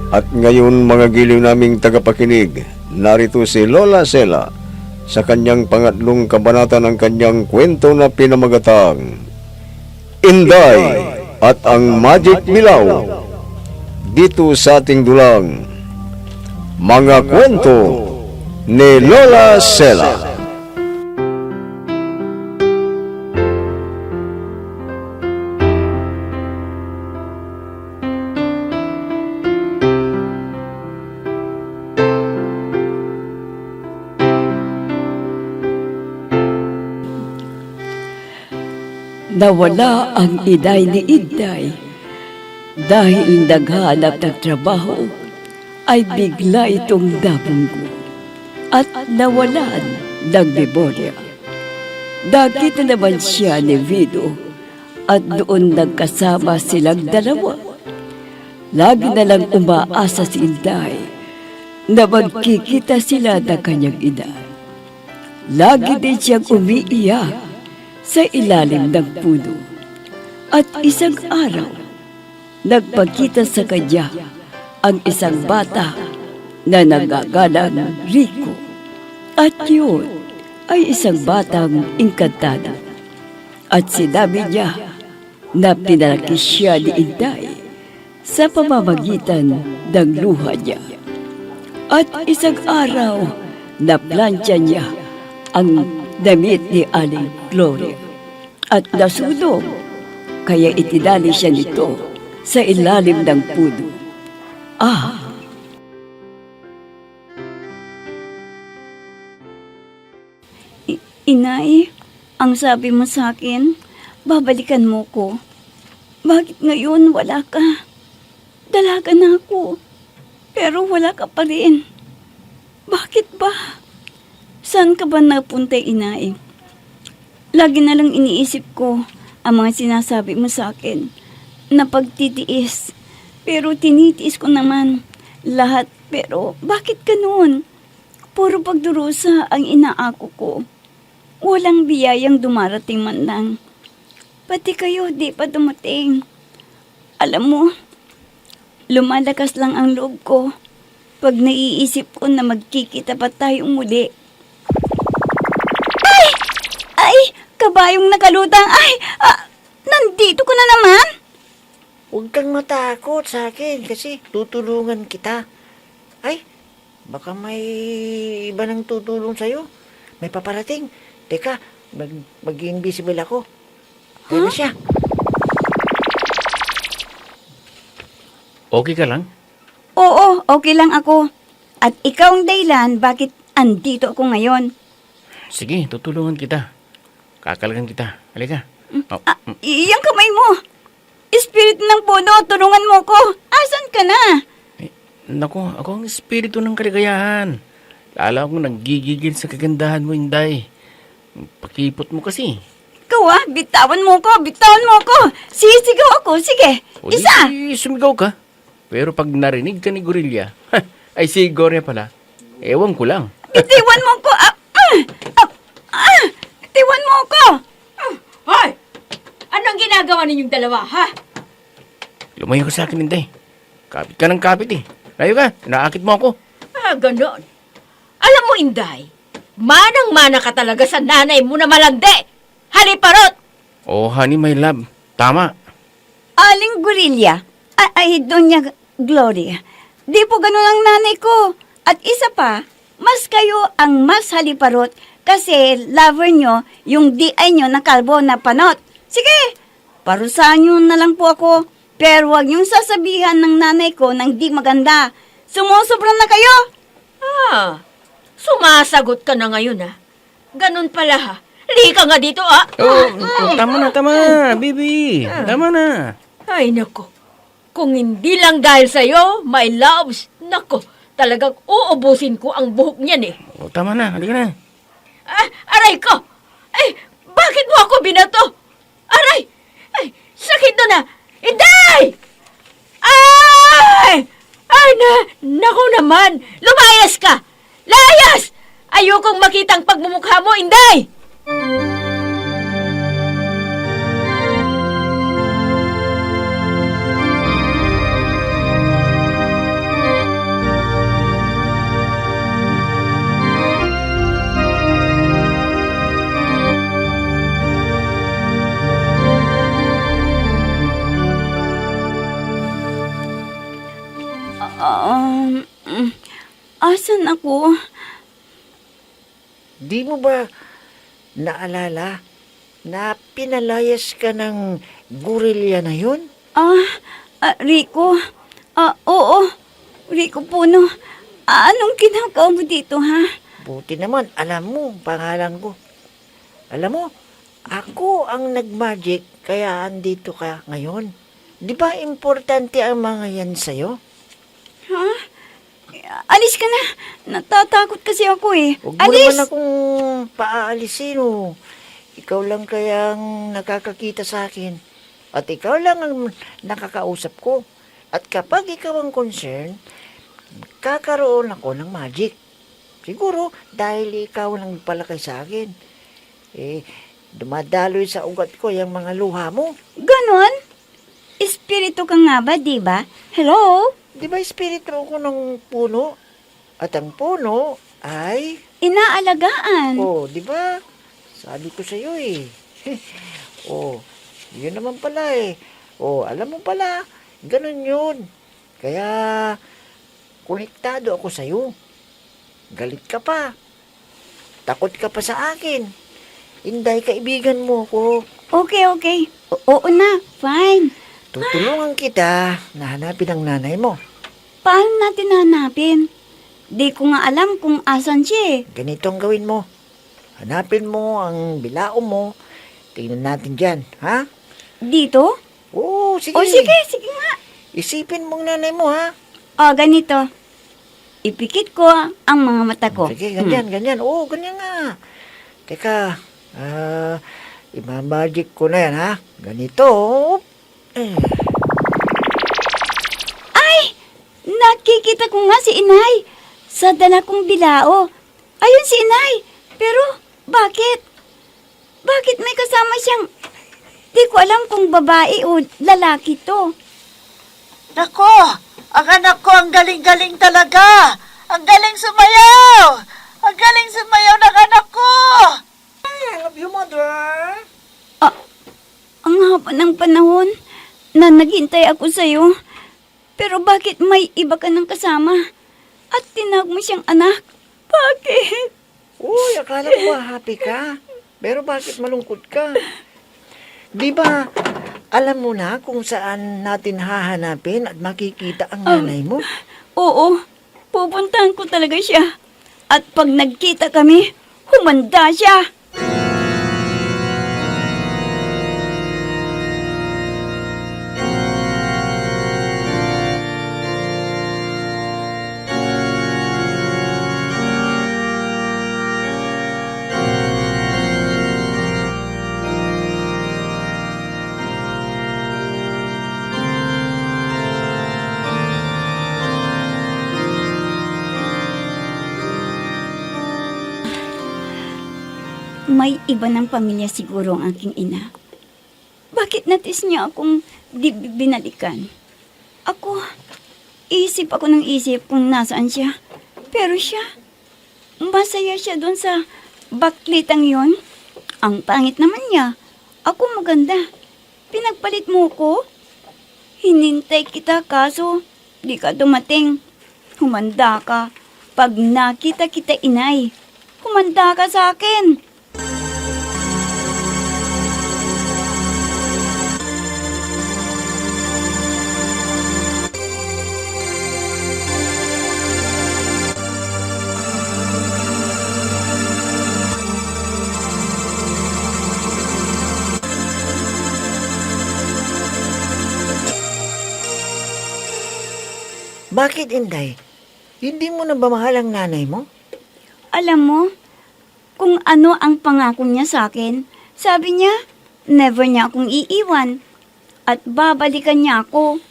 At ngayon mga giliw naming tagapakinig, narito si Lola Sela sa kanyang pangatlong kabanata ng kanyang kwento na pinamagatang Inday at ang Magic Milaw, dito sa ating dulang Mga Kwento ni Lola Sela. Nawala ang inay ni Inday dahil naghanap ng trabaho ay bigla itong nabunggo at nawalan ng memorya. Nakita naman siya ni Vito at doon nagkasama silang dalawa. Lagi na lang umaasa si Inday na magkikita sila ng kanyang ina. Lagi din siyang umiiyak sa ilalim ng puno. At isang araw, nagpakita sa kanya ang isang bata na nagagalang Rico. At yun ay isang batang engkantado. At sinabi niya na pinalaki siya ni Inday sa pamamagitan ng luha niya. At isang araw, naplantya niya ang damit ni Aling Gloria at nasunog, kaya itinali siya nito sa ilalim ng puno. Inay, ang sabi mo sa akin, babalikan mo ko. Bakit ngayon wala ka? Dalaga na ako, pero wala ka pa rin. Bakit ba? Saan ka ba napunta, inay? Lagi na lang iniisip ko ang mga sinasabi mo sa akin na pagtitiis. Pero tinitiis ko naman lahat. Pero bakit ganun? Puro pagdurusa ang inaako ko. Walang biyayang dumarating man lang. Pati kayo di pa dumating. Alam mo, lumalakas lang ang loob ko pag naiisip ko na magkikita pa tayong muli. Ay, kabayong nakalutang. Nandito ko na naman. Huwag kang matakot sa akin kasi tutulungan kita. Ay, baka may iba nang tutulong sa'yo. May paparating. Teka, mag-invisible ako. Ayan na siya. Okay ka lang? Oo, okay lang ako. At ikaw ang dahilan bakit andito ako ngayon. Sige, tutulungan kita. Kakalagan kita. Halika. Iyang kamay mo. Espiritu ng puno, tulungan mo ko. Asan ka na? Naku, ako ang espiritu ng kaligayahan. Lala akong naggigigil sa kagandahan mo, Inday. Pakipot mo kasi. Ikaw bitawan mo ko, bitawan mo ko. Sisigaw ako, sige. O Isa. di, sumigaw ka. Pero pag narinig ka ni Gorilla, ay si Gorilla pala, ewan ko lang. Bitiwan mo ko. Bitiwan mo ko. Hoy! Anong ginagawa ninyong dalawa, ha? Lumayo ka sa akin, Inday. Kapit ka ng kapit eh. Layo ka, inaakit mo ako. Ganon. Alam mo, Inday, manang-mana ka talaga sa nanay mo na malandi. Haliparot! Oh, honey, my love. Tama. Aling Gorilla. Doña Gloria. Di po ganun ang nanay ko. At isa pa, mas kayo ang mas haliparot kasi lover nyo yung DI nyo na kalbo na panot. Sige, parusahan nyo na lang po ako. Pero huwag niyong sasabihan ng nanay ko ng di maganda. Sumusobra na kayo. Sumasagot ka na ngayon, ha? Ganun pala, ha? Lika nga dito, ha? Tama na, baby. Tama na. Ay, nako. Kung hindi lang dahil sa'yo, my loves, nako, talagang uubusin ko ang buhok niyan, eh. Oh, tama na, halika na. Aray ko! Ay, bakit mo ako binato? Aray! Ay, sakit doon, ha? Inday! Ay! Ay, naku naman! Lumayas ka! Layas! Ayokong makita ang pagmumukha mo, Inday! naman ako. Di mo ba naalala na pinalayas ka ng gorilya na yun? Rico. Oo. Rico Puno. Anong ginagawa mo dito, ha? Buti naman, alam mo, pangalan ko. Alam mo, ako ang nagmagic, kaya andito ka ngayon. Di ba importante ang mga yan sa'yo? Ha? Alis ka na. Natatakot kasi ako eh. Huwag mo Alis! naman akong paaalisin, oh. Ikaw lang kayang nakakakita sa akin. At ikaw lang ang nakakausap ko. At kapag ikaw ang concern, kakaroon ako ng magic. Siguro, dahil ikaw lang palakay sa akin. Dumadaloy sa ugat ko yung mga luha mo. Ganon? Espiritu ka nga ba, di ba? Hello? Di ba espiritu ko ng puno? At ang puno ay... Inaalagaan. di ba? Sabi ko sa iyo eh. Yun naman pala eh. Alam mo pala, ganun yun. Kaya, konektado ako sa iyo. Galit ka pa. Takot ka pa sa akin. Inday, kaibigan mo ko. Okay. Oo na, fine. Tutulungan kita na hanapin ang nanay mo. Paano natin hanapin? Di ko nga alam kung asan siya eh. Ganito ang gawin mo. Hanapin mo ang bilao mo. Tingnan natin dyan, ha? Dito? Oo, sige. O sige nga. Isipin mong nanay mo, ha? Ganito. Ipikit ko ang mga mata ko. Sige, ganyan. Oo, ganyan nga. Teka, imamagic ko na yan, ha? Ganito. Ay! Nakikita ko nga si inay. Sa dala kong bilao. Ayun si inay. Pero, bakit? Bakit may kasama siyang... Di ko alam kung babae o lalaki to. Nako, ang anak ko ang galing-galing talaga. Ang galing sumayaw. Ang galing sumayaw ng anak ko. I love you, mother. Ang haba ng panahon na naghintay ako sa'yo. Pero bakit may iba ka ng kasama? At tinawag mo siyang anak? Bakit? Uy, akala ko ba happy ka? Pero bakit malungkot ka? Di ba, alam mo na kung saan natin hahanapin at makikita ang nanay mo? Oo, pupuntahan ko talaga siya. At pag nagkita kami, humanda siya. May iba ng pamilya siguro ang aking ina. Bakit natis niya akong di binalikan? Isip ako ng isip kung nasaan siya. Pero siya, masaya siya doon sa baklitang yon. Ang pangit naman niya. Ako maganda. Pinagpalit mo ko? Hinintay kita kaso di ka dumating. Humanda ka. Pag nakita kita inay, humanda ka sa akin. Bakit, Inday? Hindi mo na ba mahal ang nanay mo? Alam mo, kung ano ang pangako niya sa akin, sabi niya, never niya akong iiwan at babalikan niya ako.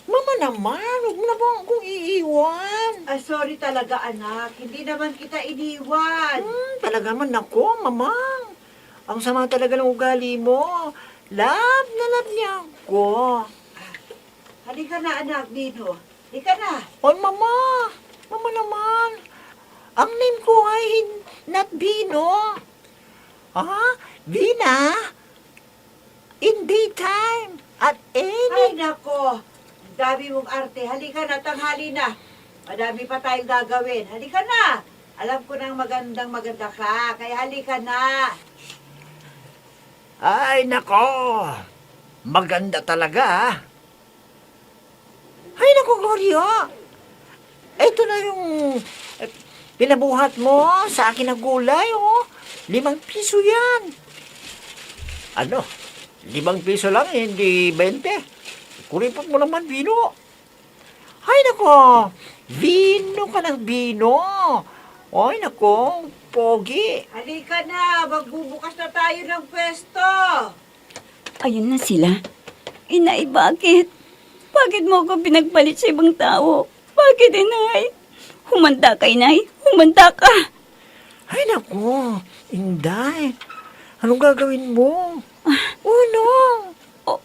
Mama naman, huwag mo na ba akong iiwan? Sorry talaga anak, hindi naman kita iniwan. Talaga man ako, mamang. Ang sama talaga ng ugali mo. Love na love niya ako. Halika na anak, Dino. Halika na. Oy, mama. Mama naman. Ang name ko ay not Bino. Vina? In daytime. At any... Ay nako, dami mong arte. Halika na, tanghali na. Madami pa tayong gagawin. Halika na. Alam ko nang maganda ka, kaya halika na. Ay, nako. Maganda talaga, ah. Ay, nako, Gloria. Ito na yung pinabuhat mo sa akin na gulay, oh. 5 piso yan. Ano? 5 piso lang, hindi 20. Kuripot mo naman, Vino. Ay, nako. Vino ka ng Vino. Ay, nako. Pogi. Halika na, magbubukas na tayo ng pwesto. Ayun na sila. Inay, bakit? Bakit mo ako pinagpalit sa ibang tao? Bakit, Inay? Humanda ka, Inay. Humanda ka. Ay, nako. Inday. Anong gagawin mo? Oh, no.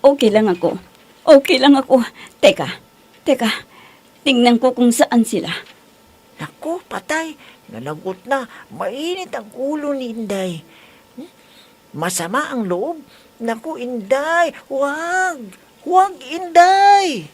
Okay lang ako. Okay lang ako. Teka. Tingnan ko kung saan sila. Naku, patay. Nalagot na. Mainit ang ulo ni Inday. Masama ang loob. Naku, Inday. Huwag. Huwag, Inday.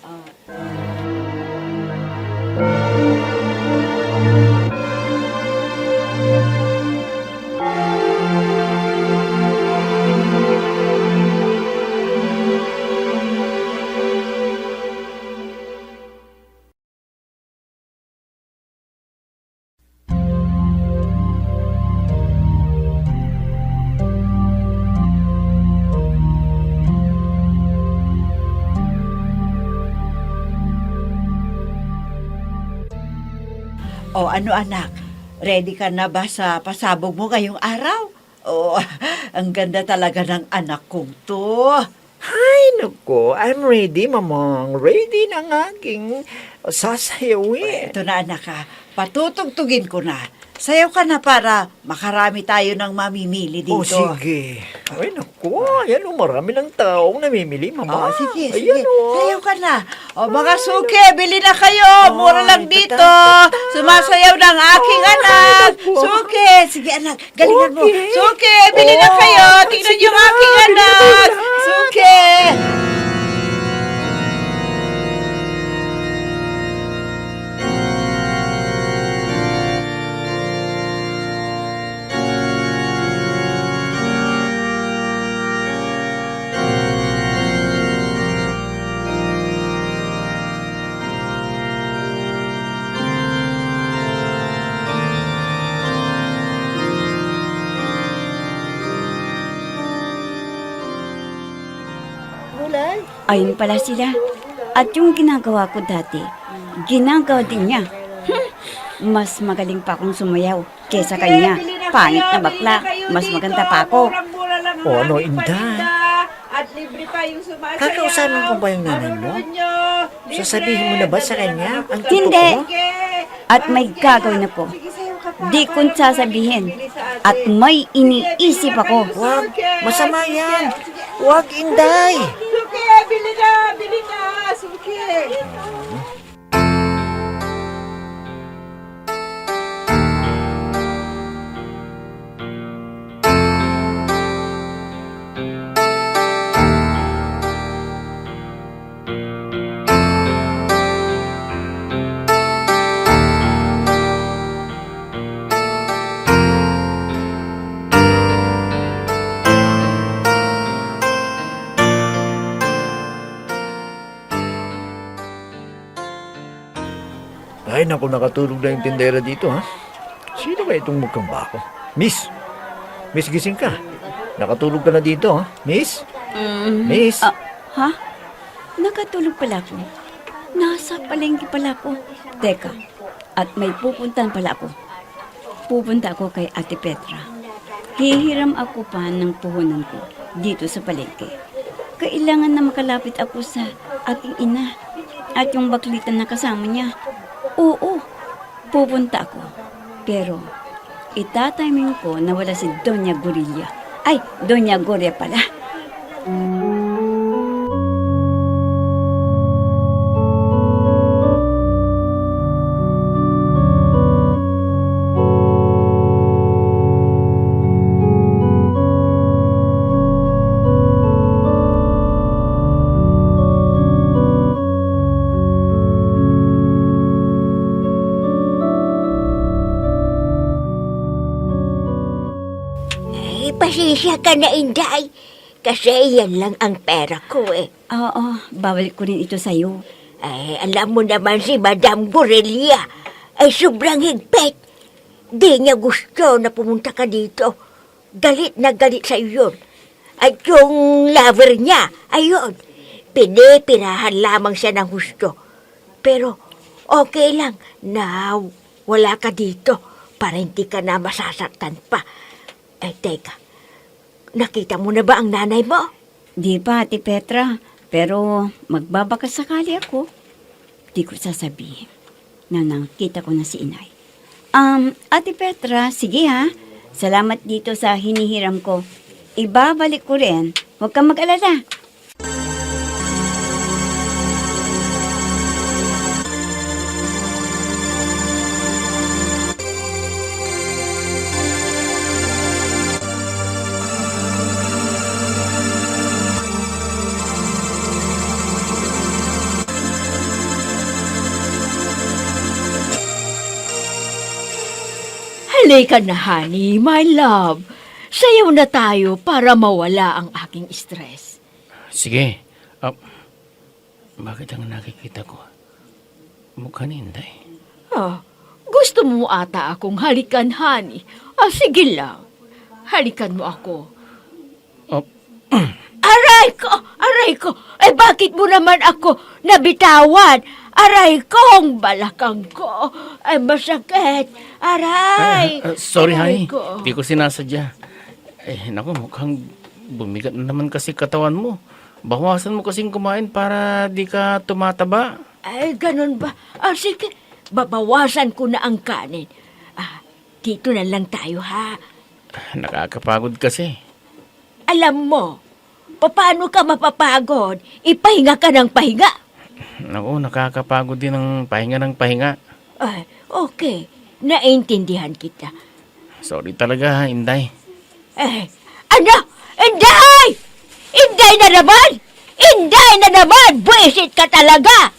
O ano anak, ready ka na ba sa pasabog mo ngayong araw? Oh, ang ganda talaga ng anak kong to. Ay, naku. I'm ready, mamang. Ready na ang aking sasayawin. Ito na anak ha, patutugtugin ko na. Sayaw ka na para makarami tayo ng mamimili dito. Oh, sige. Ay, naku. Ayan, oh, marami ng taong namimili, mama. Oh, sige. Ayan, oh. Sayaw ka na. O mga suke, bili na kayo. Mura lang dito. Sumasayaw ng aking anak. Suke. Sige anak, galingan mo. Okay. Suke, bili na kayo. Tingnan yung aking anak. Suke. Ayun pala sila. At yung ginagawa ko dati, ginagawa din niya. Mas magaling pa akong sumayaw kesa kanya. Pangit na bakla. Mas maganda pa ako. O, ano, Inday? At libre pa yung sumasayaw. Kakausapin mo ba yung nanay mo? Sasabihin mo na ba sa kanya ang totoo? Hindi. At may gagawin ako. Di ko sasabihin. At may iniisip ako. Huwag, masama yan. Huwag, Inday. Suke, bili na, Suke. Ay, naku, nakatulog na yung tindera dito, ha? Sino ba itong mukhang bako? Miss! Miss, gising ka. Nakatulog ka na dito, ha? Miss? Miss? Ha? Nakatulog pala ako. Nasa palengke pala ako. Teka, at may pupuntahan pala ako. Pupunta ako kay Ate Petra. Hihiram ako pa ng puhunan ko dito sa palengke. Kailangan na makalapit ako sa aking ina at yung baklitan na kasama niya. Oo, pupunta ako. Pero, itatiming ko na wala si Doña Gorilla. Ay, Doña Goria pala. pasisya ka na, Inday. Kasi yan lang ang pera ko eh. Oo, babalik ko rin ito sa'yo. Ay, alam mo naman si Madam Gorelia ay sobrang higpit. Di niya gusto na pumunta ka dito. Galit na galit sa yun. At yung lover niya, ayun, pinipirahan lamang siya ng gusto. Pero okay lang na wala ka dito para hindi ka na masasaktan pa. Eh, teka, nakita mo na ba ang nanay mo? Di pa, Ate Petra. Pero magbabakasakali ako. Di ko sasabihin na nakita ko na si inay. Ate Petra, sige ha. Salamat dito sa hinihiram ko. Ibabalik ko rin. Huwag kang mag-alala. Halika na, honey, my love. Sayaw na tayo para mawala ang aking stress. Sige. Bakit ang nakikita ko? Mukha ni Inday. Gusto mo ata akong halikan, honey. Sige lang. Halikan mo ako. Aray ko! Aray ko! Bakit mo naman ako nabitawan? Aray ko! Ang balakang ko! Masakit! Aray! Sorry, Aray honey. ko. Di ko sinasadya. Naku, mukhang bumigat na naman kasi katawan mo. Bawasan mo kasing kumain para di ka tumataba. Ganun ba? Sige, babawasan ko na ang kanin. Dito na lang tayo, ha? Nakakapagod kasi. Alam mo, paano ka mapapagod? Ipahinga ka ng pahinga. Naku, nakakapagod din ang pahinga ng pahinga. Okay, naintindihan kita. Sorry talaga, Inday. Ano? Inday! Inday na naman! Inday na naman! Buisit ka talaga!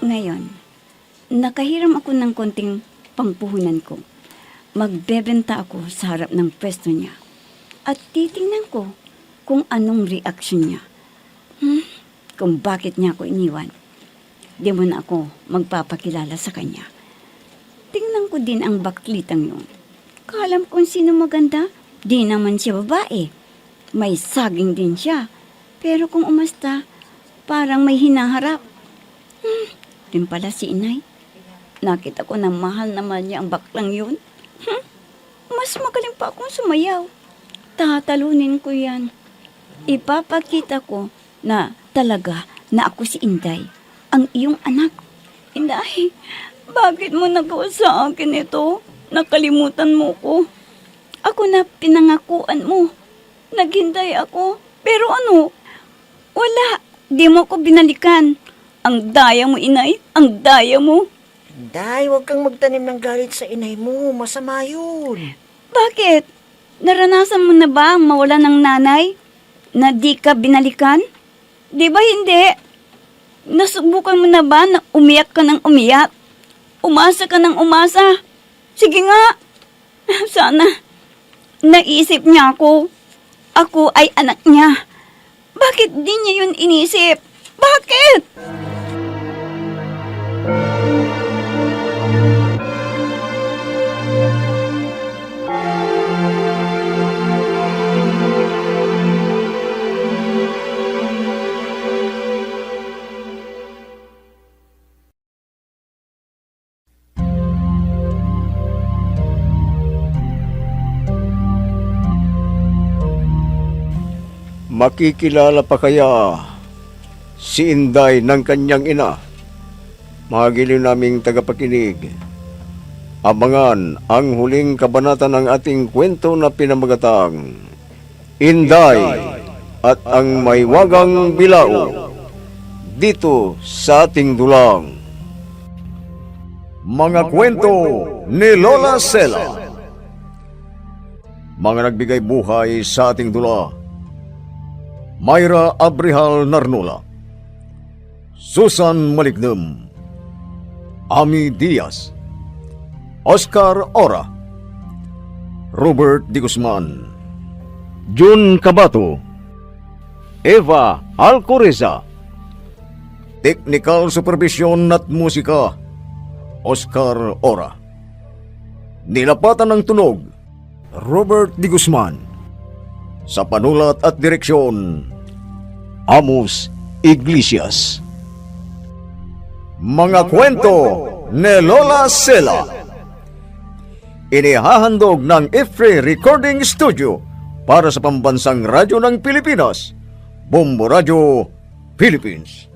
Ngayon, nakahiram ako ng konting pangpuhunan ko. Magbebenta ako sa harap ng pwesto niya. At titingnan ko kung anong reaksyon niya. Kung bakit niya ako iniwan. Di mo na ako magpapakilala sa kanya. Tingnan ko din ang baklitang yun. Kalam kung sino maganda, di naman siya babae. May saging din siya. Pero kung umasta, parang may hinaharap. Din pala si inay. Nakita ko na mahal naman niya ang baklang yun. Mas magaling pa akong sumayaw. Tatalunin ko yan. Ipapakita ko na talaga na ako si Inday, ang iyong anak. Inday, bakit mo nagawa sa akin ito? Nakalimutan mo ko. Ako na pinangakuan mo. Naghintay ako. Pero ano? Wala. Di mo ko binalikan. Ang daya mo, inay. Ang daya mo. Inday, huwag kang magtanim ng galit sa inay mo. Masama yun. Bakit? Naranasan mo na ba ang mawala ng nanay? Na di ka binalikan? Di ba hindi? Nasubukan mo na ba na umiyak ka ng umiyak? Umasa ka ng umasa? Sige nga. Sana. Naisip niya ako. Ako ay anak niya. Bakit di niya yun inisip? Bakit? Makikilala pa kaya si Inday ng kanyang ina? Mga giliw naming tagapakinig, Abangan ang huling kabanata ng ating kwento na pinamagatang Inday at ang Maywagang Bilao dito sa ating dulang. Mga kwento ni Lola Sela. Mga nagbigay buhay sa ating dula: Myra Abrihal Narnula, Susan Malignem, Ami Diaz, Oscar Ora, Robert Di Guzman, Jun Cabato, Eva Alcoriza. Technical Supervision at Musika, Oscar Ora. Nilapatan ng tunog, Robert Di Guzman. Sa panulat at direksyon, Amos Iglesias. Mga kwento ni Lola Sela. Inihahandog ng IFRE Recording Studio para sa pambansang radyo ng Pilipinas, Bombo Radio, Philippines.